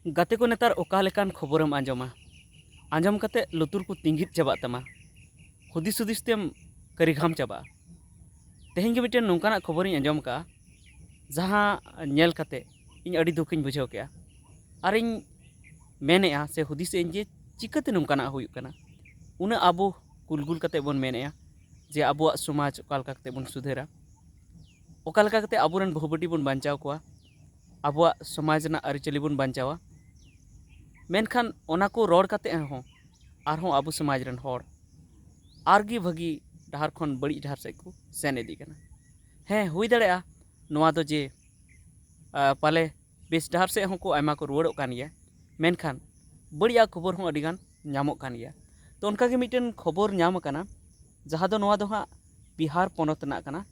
गाते को नेतार ओका लेकान खबरम आंजमा आंजम कते लुतुर को तिंगित चाबा तमा हुदिस हुदिस तेम करिघाम चाबा तेहें मिट्टन नौकाना खबर आंजम का जहाँ नेल कते इन अड़ी दुखिन बुझाव के और इन मेनेआ से हुदिस जे चिकाते नौकाना हुयुग कना उना आबो कुलगुल कते बन मेनेआ जे आबो समाज ओका कते बन सुधेरा ओका कते आबोरन बहुबटी बन बांचाव कोआ आबो समाज ना अरिचली बन बांचावा मेनखान ओना को रोड कते हों आरहों आबो समाज रन होड़ आरगी भगी डहार खन बड़ी डहार से को सेन इदी कना हें हुई दड़ेआ नोआ दो जे पाले बेस डहार से हों को आयमा को रुवाड़ोग कान गया मेनखान बड़िया खबर हों अडिगान ᱧᱟᱢᱚᱜ ᱠᱟᱱ ᱜᱮᱭᱟ तो उनका के मिटन खबर ᱧᱟᱢ कना जहाँ दो नोआ दो हाँ बिहार पोनत ना कना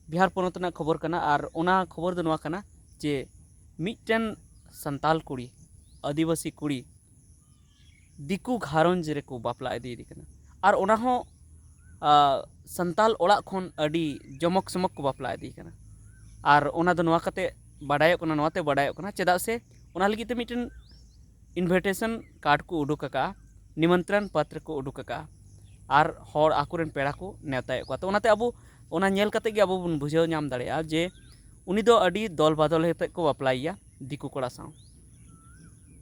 बिहार पोनत ना खबर कना और ओना खबर दो नोआ कना जे मिटन संताल कुड़ी आदिवासी कुड़ी दिकू घारंज रेको बापला इदी कना और ओना हो संताल ओड़ा खन अडी जमक समक को बापला इदी कना और ओना दो नोआ कते बाडायो कना नोआते बाडायो कना चेदा से ओना लगी ते मिटन इन्विटेशन कार्ड को उडुका निमंत्रण पत्र को उडुका और हर आकुरेन पेड़ा को नेवताय को तो ओनाते अबो ओना नेल कते गे अबो बन बुझाव नाम दाड़ेया जे उनी दो अडी दल बदल हेते को बापलाइया दिकू कोड़ा साव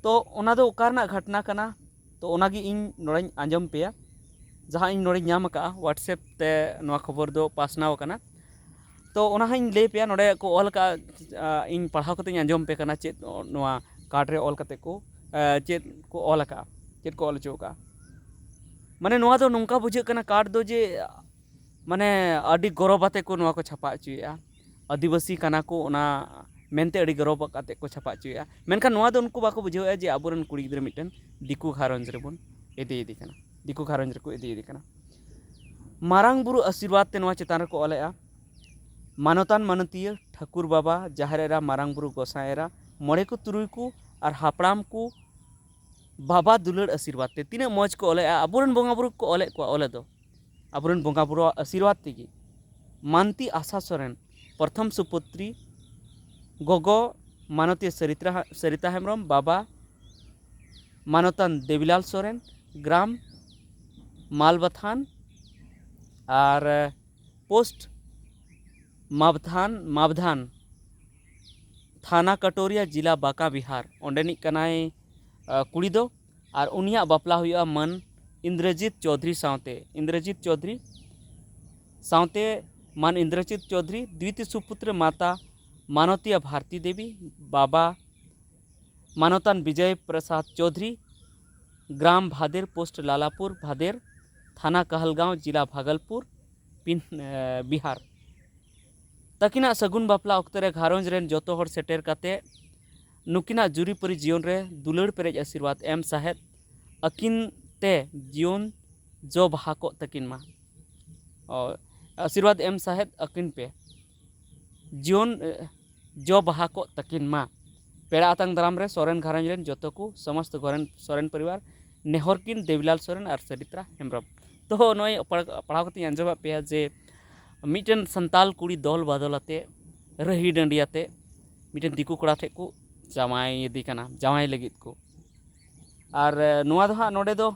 तो ओना दो ओकारना घटना कना तो ओनागी इन नोड़ाई आंजम पेया जहाँ इन नोड़े नाम का व्हाट्सएप ते नोआ खबर दो पासनाव कना तो ओना हाइन ले पेया नोड़े को ऑल का इन पढ़ाव कते आंजम पे कना चेत नोआ कार्ड रे ऑल कते को चेत को ऑल का चेत को ऑल चोका माने नोआ दो नोंका बुझे कना कार्ड दो जे माने अडी गौरवते को नोआ को छापा चुया आदिवासी कना को ओना मेनते अडी गौरव काते को छापा चुया मेनखान नोआ दो उनको बाको बुझाव जे आबोरन कुड़ी गिद्रा मिटन दिकू घारंज रेबन इदी कना दिकू घारंज रेको इदी कना मारांग बुरु आशीर्वाद ते नोआ चेतान रेको ऑलेआ मानतान मानतीय ठाकुर बाबा जाहेरेरा मारांग बुरु गोसाएरा मोड़े को तुरुई को और हापड़ाम को बाबा दुलड़ आशीर्वाद ते तीना मौज को ऑलेआ आबोरन बोंगा बुरु को ऑले को ऑले दो आबोरन बोंगा बुरु आशीर्वाद तेगी मानती आशा सोरेन प्रथम सुपुत्री गोगो मानती सरिता हेम्ब्रम बाबा मानतान देवीलाल सोरेन ग्राम मालबाथान और पोस्ट मावधान थाना कटोरिया जिला बांका बिहार ओंडेनिक कनाय कुड़ी दो और उनिया बापला हुआ मन इंद्रजीत चौधरी सावते मन इंद्रजीत चौधरी द्वितीय सुपुत्र माता मानतीय भारती देवी बाबा मानतान विजय प्रसाद चौधरी ग्राम भादेर पोस्ट लालापुर भादेर थाना कहलगांव जिला भागलपुर बिहार तकिना सगुन बापला अक्तरे घारंज रेन जोतो हर सेटेर काते नुकिना जुरीपरी जीवन रे दुलड़ पेरेज आशीर्वाद एम साहेद अकिन ते जीवन जो बहा को तकिन मा आशीर्वाद एम साहेद अकिन पे जीवन जो बहा को तकिन मा पेड़ा आतंग दाराम रे सोरेन घारंज रेन जोतो को समस्त सोरेन परिवार नेहरकिन देवीलाल सोरेन और सरित्रा हेम्ब्रम तो नय पढ़ाव कते आंजमा पे जे मिटन संताल कुड़ी दल बदलते रही डंडियाते मिटन दिकू कोड़ा ठे को जामाई इदी कना जामाई लगित को और नोआ दो हाँ नोडे दो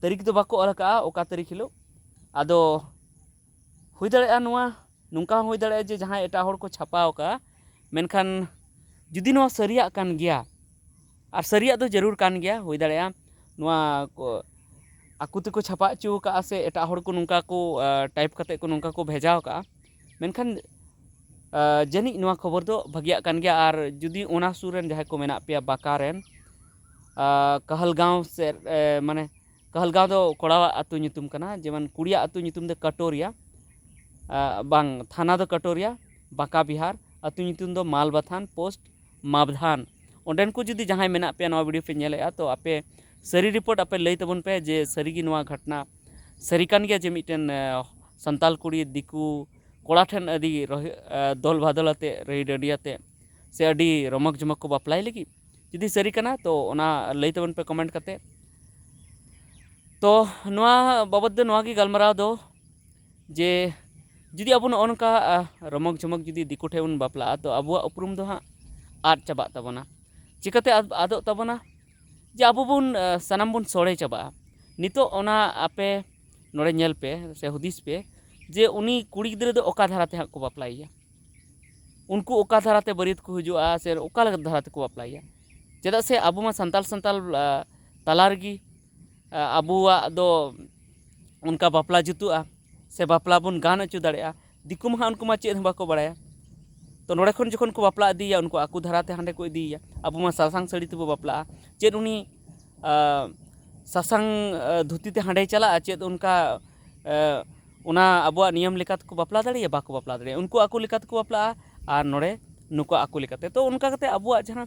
तारीख दो बाको ऑल का ओका तारीख हिलो आदो हुई दड़ेया नोआ नुंका हुई दड़ेया जे जहाँ एटा होड़ को छापाव का मेनखान जुदी नोआ सरिया कान गया और सरिया दो जरूर कान गया हुई दड़ेया नोआ को आकु तेको छापा चो का से एटा होड़ को नुंका को टाइप कते को नुंका को भेजाव का मेनखान जानी नोआ खबर दो भागिया कान गया और जुदी ओना सुरेन जहाँ को मेना पेया बाकारेन कहलगांव से माने कहलगांव दो कोड़ावा आतु नितुम कना जेमन कुड़िया आतु नितुम दो कटोरिया बांग थाना दो कटोरिया बांका बिहार आतु नितुम दो मालबाथान पोस्ट मावधान ओंडेन को जुदी जहाँ मेना पेया नोआ वीडियो पे नेलेआ तो आपे सरी रिपोर्ट आपे लई तबन पे जे सरीगी नोआ घटना सरी कान गया जे मिटन संताल कुड़ी दिकू कोड़ा ठेन अदी दल भादलते रही डडियाते से अडी रमक जमक को बापलाई लगी जुदी सरी कना तो ओना लई तबन पे कमेंट कते तो नोआ बाबद दो नोआ की गलमराव दो जे जुदी अब नोनका रमक जमक जुदी दिकू ठे उन बापला तो अब उपरुम दो हाँ आद चाबा तबना चिकाते आदोग ताबोना जे आबो बन सानाम बन सोड़े चाबा नितो ओना आपे नोड़े नेल पे से हुदिस पे जे उनी कुड़ी गिद्रा दो ओका धाराते हाक को बापलाइया उनको ओका धाराते बरियत को हुजुआ से ओका लग धाराते को बापलाइया चेदा से आबो मा संताल संताल ताला रगी आबुआ दो उनका बापला जुतुआ से बापला बन गान अचु दाड़ेया दिकु मा उनको मा चेद बाको बाड़ाया तो नोड़े खन जखन को बापला इदिया उनको आकु धाराते हांडे को इदिया आबो मा सासांग साड़ी तेबो बापला चेद उनी सासांग धुती ते हांडे चला चेद उनका उना आबुआ नियम लेकात को बापला दाड़ेया बाको बापला दाड़ेया उनको आकु लेकात को बापला और नोड़े नुको आकु लेकाते तो उनका कते आबुआ जहां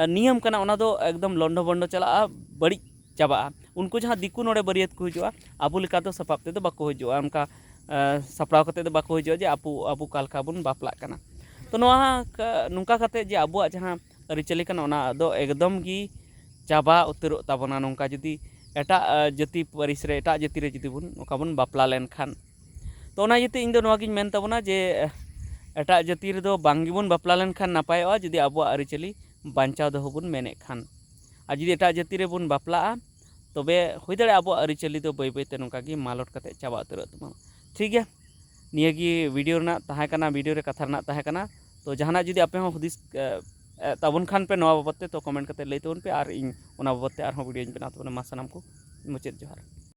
नियम कना उना दो एकदम लंडो बंडो चला बड़ी चाबा उनको जहां दिकु नोड़े बरियत को हुजुआ आबु लेका दो सपाप ते दो बाको हुजुआ उनका सपड़ाव कते दो बाको हुजुआ जे आबु कालका बुन बापला कना तो नुका कते जे आबुआ जहां अरिचली कना उना दो एकदम गी चाबा उतरो ताबोना नुका जुदी एटा जाति परिस रे एटा जाति रे जुदी बुन नुका बुन बापला लेन खान तो उना यते इन दो नोवा गिन मेन ताबोना जे एटा जाति रे दो बांगी बुन बापला लेन खान नापायोआ जुदी आबुआ अरिचली बांचाव दो बुन मेने खान आ जुदी एटा जाति रे बुन बापला तबे हुई दाड़े आबुआ अरिचली दो बै बैते नुका गी मालट कते चाबा उतरो तमा ठीक गया निया गी वीडियो रना ताहे कना वीडियो रे कथा रना ताहे कना तो जहाना जुदी आपे हो हुदिस ताबन खान पे नवा बाबते तो कमेंट कते लई तबन पे और इन ओना बाबते आर हो वीडियो इन बना तबन मा सनाम को मुचेद जोहार।